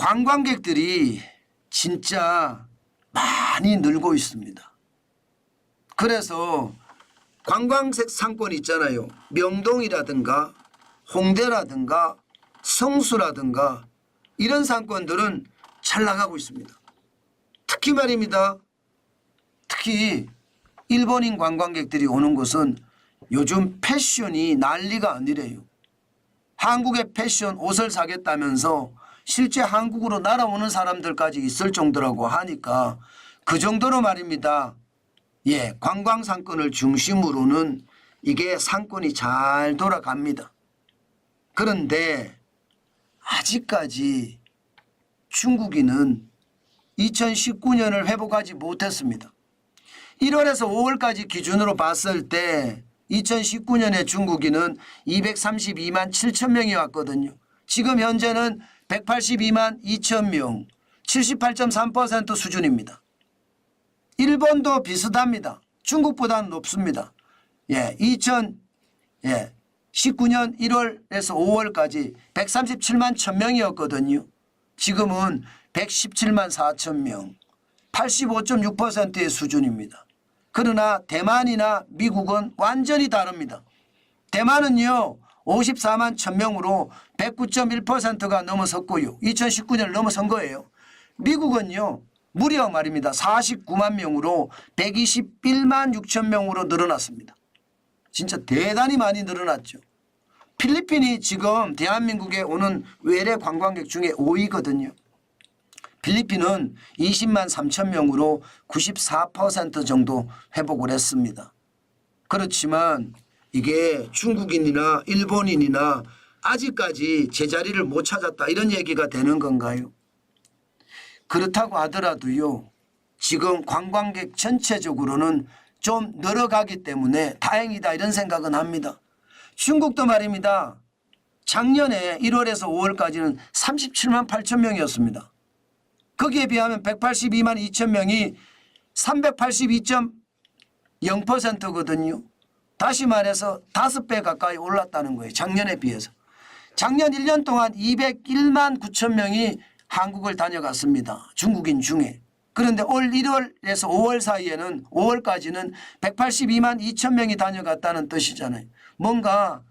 관광객들이 진짜 많이 늘고 있습니다. 그래서 관광색 상권 있잖아요. 명동이라든가 홍대라든가 성수라든가 이런 상권들은 잘 나가고 있습니다. 특히 말입니다. 특히 일본인 관광객들이 오는 곳은 요즘 패션이 난리가 아니래요. 한국의 패션 옷을 사겠다면서 실제 한국으로 날아오는 사람들까지 있을 정도라고 하니까 그 정도로 말입니다. 예, 관광 상권을 중심으로는 이게 상권이 잘 돌아갑니다. 그런데 아직까지 중국인은 2019년을 회복하지 못했습니다. 1월에서 5월까지 기준으로 봤을 때 2019년에 중국인은 232만 7천 명이 왔거든요. 지금 현재는 182만 2천 명, 78.3% 수준입니다. 일본도 비슷합니다. 중국보다는 높습니다. 예, 2019년 1월에서 5월까지 137만 1천 명이었거든요. 지금은 117만 4천 명, 85.6%의 수준입니다. 그러나 대만이나 미국은 완전히 다릅니다. 대만은요 54만 1천 명으로 109.1%가 넘어섰고요. 2019년을 넘어선 거예요. 미국은요 무려 말입니다. 49만 명으로 121만 6천 명으로 늘어났습니다. 진짜 대단히 많이 늘어났죠. 필리핀이 지금 대한민국에 오는 외래 관광객 중에 5위거든요. 필리핀은 20만 3천 명으로 94% 정도 회복을 했습니다. 그렇지만 이게 중국인이나 일본인이나 아직까지 제자리를 못 찾았다 이런 얘기가 되는 건가요? 그렇다고 하더라도요. 지금 관광객 전체적으로는 좀 늘어가기 때문에 다행이다 이런 생각은 합니다. 중국도 말입니다. 작년에 1월에서 5월까지는 37만 8천 명이었습니다. 거기에 비하면 182만 2천 명이 382.0%거든요. 다시 말해서 5배 가까이 올랐다는 거예요. 작년에 비해서. 작년 1년 동안 201만 9천 명이 한국을 다녀갔습니다. 중국인 중에. 그런데 올 1월에서 5월 사이에는 5월까지는 182만 2천 명이 다녀갔다는 뜻이잖아요. 뭔가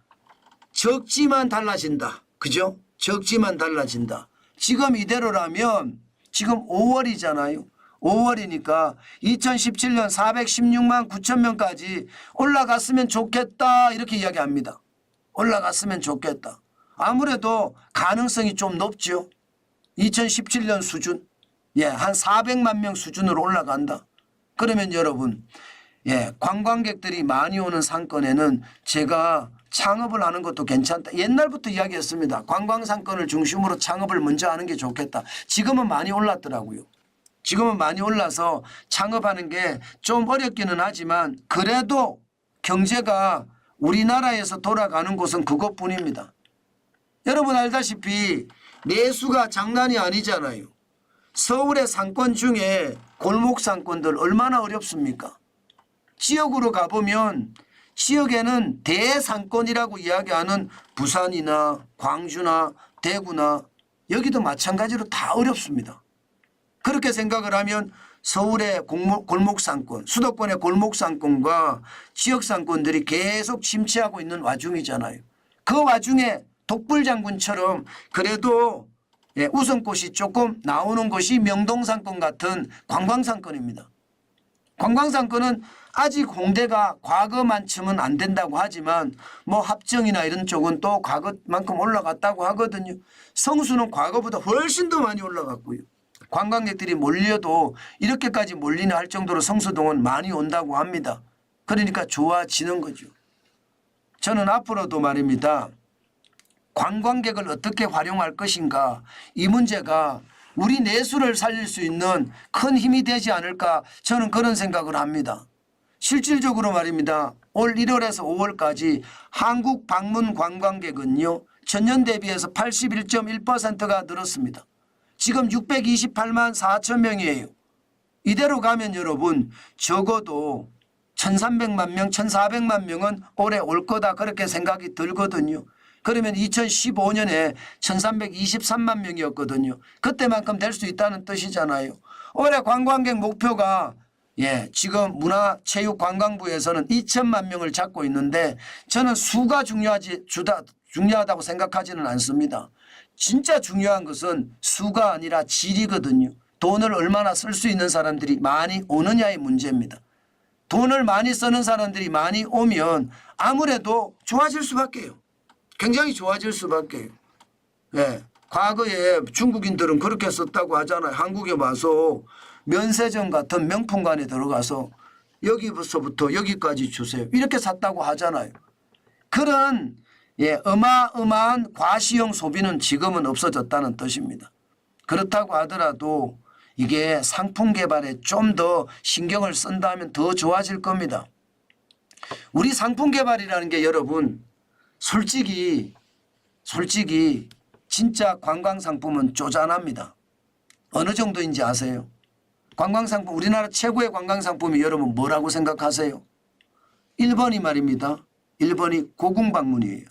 적지만 달라진다. 그죠? 적지만 달라진다. 지금 이대로라면 지금 5월이잖아요. 5월이니까 2017년 416만 9천 명까지 올라갔으면 좋겠다 이렇게 이야기합니다. 올라갔으면 좋겠다. 아무래도 가능성이 좀 높죠. 2017년 수준 예, 한 400만 명 수준으로 올라간다. 그러면 여러분 예, 관광객들이 많이 오는 상권에는 제가 창업을 하는 것도 괜찮다. 옛날부터 이야기했습니다. 관광상권을 중심으로 창업을 먼저 하는 게 좋겠다. 지금은 많이 올랐더라고요. 지금은 많이 올라서 창업하는 게 좀 어렵기는 하지만 그래도 경제가 우리나라에서 돌아가는 곳은 그것뿐입니다. 여러분 알다시피 내수가 장난이 아니잖아요. 서울의 상권 중에 골목 상권들 얼마나 어렵습니까? 지역으로 가보면 지역에는 대상권이라고 이야기하는 부산이나 광주나 대구나 여기도 마찬가지로 다 어렵습니다. 그렇게 생각을 하면 서울의 골목상권, 수도권의 골목상권과 지역상권들이 계속 침체하고 있는 와중이잖아요. 그 와중에 독불장군처럼 그래도 우선꽃이 조금 나오는 것이 명동상권 같은 관광상권입니다. 관광상권은 아직 홍대가 과거만큼은 안 된다고 하지만 뭐 합정이나 이런 쪽은 또 과거만큼 올라갔다고 하거든요. 성수는 과거보다 훨씬 더 많이 올라갔고요. 관광객들이 몰려도 이렇게까지 몰리나 할 정도로 성수동은 많이 온다고 합니다. 그러니까 좋아지는 거죠. 저는 앞으로도 말입니다. 관광객을 어떻게 활용할 것인가 이 문제가 우리 내수를 살릴 수 있는 큰 힘이 되지 않을까 저는 그런 생각을 합니다. 실질적으로 말입니다. 올 1월에서 5월까지 한국 방문 관광객은요. 전년 대비해서 81.1%가 늘었습니다. 지금 628만 4천 명이에요. 이대로 가면 여러분 적어도 1300만 명, 1400만 명은 올해 올 거다 그렇게 생각이 들거든요. 그러면 2015년에 1323만 명이었거든요. 그때만큼 될 수 있다는 뜻이잖아요. 올해 관광객 목표가 지금 문화체육관광부에서는 2천만 명을 잡고 있는데 저는 수가 중요하다고 생각하지는 않습니다. 진짜 중요한 것은 수가 아니라 질이거든요. 돈을 얼마나 쓸 수 있는 사람들이 많이 오느냐의 문제입니다. 돈을 많이 쓰는 사람들이 많이 오면 아무래도 좋아질 수밖에요. 굉장히 좋아질 수밖에요. 과거에 중국인들은 그렇게 썼다고 하잖아요. 한국에 와서 면세점 같은 명품관에 들어가서 여기서부터 여기까지 주세요. 이렇게 샀다고 하잖아요. 그런 어마어마한 과시형 소비는 지금은 없어졌다는 뜻입니다. 그렇다고 하더라도 이게 상품 개발에 좀 더 신경을 쓴다면 더 좋아질 겁니다. 우리 상품 개발이라는 게 여러분 솔직히 진짜 관광상품은 쪼잔합니다. 어느 정도인지 아세요? 관광상품 우리나라 최고의 관광상품이 여러분 뭐라고 생각하세요? 1번이 말입니다. 1번이 고궁방문이에요.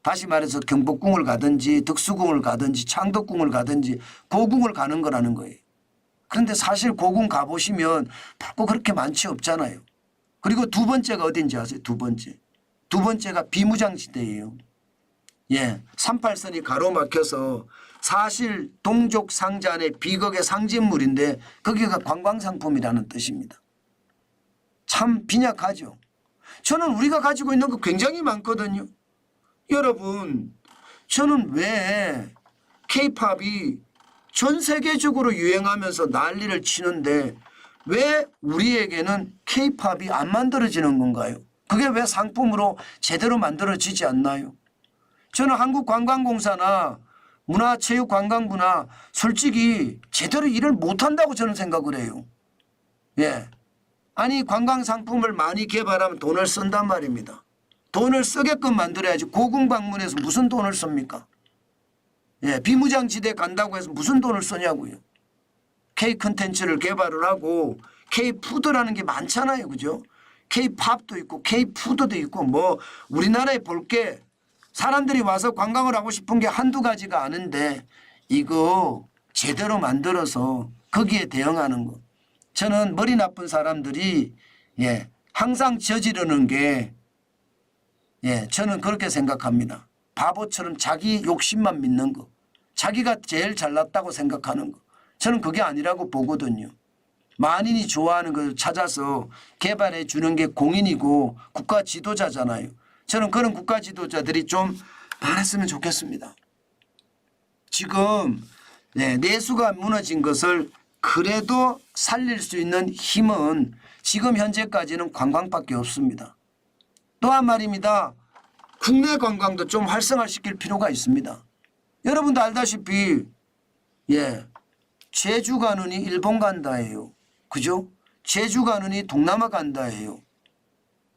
다시 말해서 경복궁을 가든지 덕수궁을 가든지 창덕궁을 가든지 고궁을 가는 거라는 거예요. 그런데 사실 고궁 가보시면 볼 거 그렇게 많지 없잖아요. 그리고 두 번째가 어딘지 아세요? 두 번째가 비무장지대예요. 38선이 가로막혀서 사실 동족 상잔의 비극의 상징물인데 거기가 관광상품이라는 뜻입니다. 참 빈약하죠. 저는 우리가 가지고 있는 거 굉장히 많거든요. 여러분 저는 왜 K-팝이 전 세계적으로 유행하면서 난리를 치는데 왜 우리에게는 K-팝이 안 만들어지는 건가요? 그게 왜 상품으로 제대로 만들어지지 않나요? 저는 한국관광공사나 문화체육관광부나 솔직히 제대로 일을 못한다고 저는 생각을 해요. 아니 관광상품을 많이 개발하면 돈을 쓴단 말입니다. 돈을 쓰게끔 만들어야지. 고궁 방문해서 무슨 돈을 씁니까? 비무장지대 간다고 해서 무슨 돈을 쓰냐고요. K 컨텐츠를 개발을 하고 K 푸드라는 게 많잖아요. 그죠? K 팝도 있고 K 푸드도 있고 뭐 우리나라에 볼 게 사람들이 와서 관광을 하고 싶은 게 한두 가지가 아닌데 이거 제대로 만들어서 거기에 대응하는 거. 저는 머리 나쁜 사람들이 항상 저지르는 게 저는 그렇게 생각합니다. 바보처럼 자기 욕심만 믿는 거. 자기가 제일 잘났다고 생각하는 거. 저는 그게 아니라고 보거든요. 만인이 좋아하는 걸 찾아서 개발해 주는 게 공인이고 국가 지도자잖아요. 저는 그런 국가 지도자들이 좀 많았으면 좋겠습니다. 지금 내수가 무너진 것을 그래도 살릴 수 있는 힘은 지금 현재까지는 관광밖에 없습니다. 또한 말입니다. 국내 관광도 좀 활성화시킬 필요가 있습니다. 여러분도 알다시피 제주 가느니 일본 간다예요. 그죠? 제주 가느니 동남아 간다예요.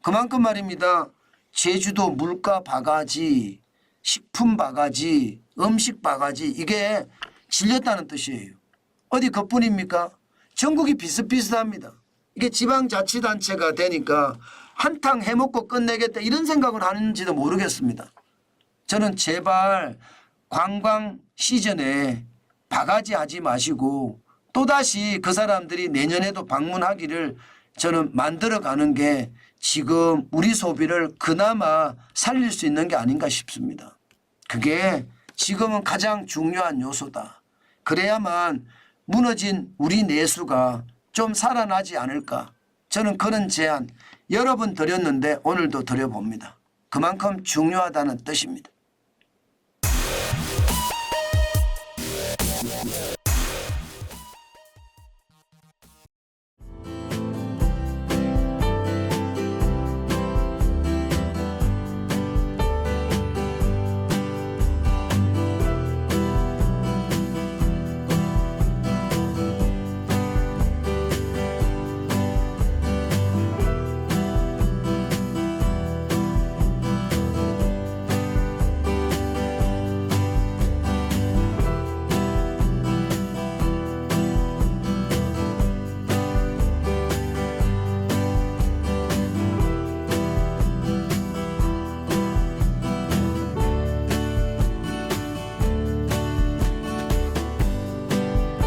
그만큼 말입니다. 제주도 물가 바가지, 식품 바가지, 음식 바가지 이게 질렸다는 뜻이에요. 어디 그뿐입니까? 전국이 비슷비슷합니다. 이게 지방자치단체가 되니까 한탕 해먹고 끝내겠다 이런 생각을 하는지도 모르겠습니다. 저는 제발 관광 시즌에 바가지 하지 마시고 또다시 그 사람들이 내년에도 방문하기를 저는 만들어가는 게 지금 우리 소비를 그나마 살릴 수 있는 게 아닌가 싶습니다. 그게 지금은 가장 중요한 요소다. 그래야만 무너진 우리 내수가 좀 살아나지 않을까. 저는 그런 제안 여러 번 드렸는데 오늘도 드려봅니다. 그만큼 중요하다는 뜻입니다.